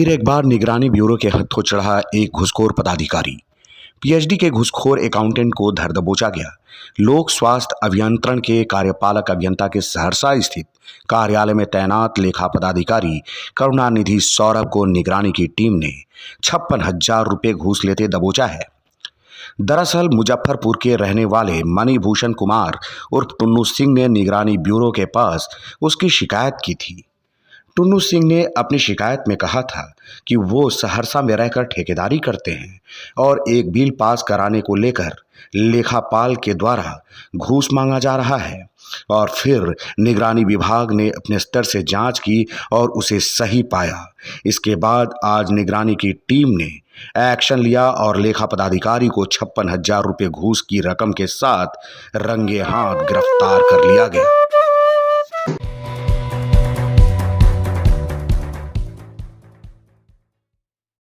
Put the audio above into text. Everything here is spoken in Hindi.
फिर एक बार निगरानी ब्यूरो के हत्थों चढ़ा एक घूसखोर पदाधिकारी। पीएचडी के घूसखोर अकाउंटेंट को धर दबोचा गया। लोक स्वास्थ्य अभियंत्रण के कार्यपालक अभियंता के सहरसा स्थित कार्यालय में तैनात लेखा पदाधिकारी करुणानिधि सौरभ को निगरानी की टीम ने 56,000 रुपये घूस लेते दबोचा है। दरअसल मुजफ्फरपुर के रहने वाले मणिभूषण कुमार उर्फ टुन्नू सिंह ने निगरानी ब्यूरो के पास उसकी शिकायत की थी। टुन्नू सिंह ने अपनी शिकायत में कहा था कि वो सहरसा में रहकर ठेकेदारी करते हैं और एक बिल पास कराने को लेकर लेखापाल के द्वारा घूस मांगा जा रहा है और फिर निगरानी विभाग ने अपने स्तर से जांच की और उसे सही पाया। इसके बाद आज निगरानी की टीम ने एक्शन लिया और लेखा पदाधिकारी को 56,000 रुपये घूस की रकम के साथ रंगे हाथ गिरफ्तार कर लिया गया।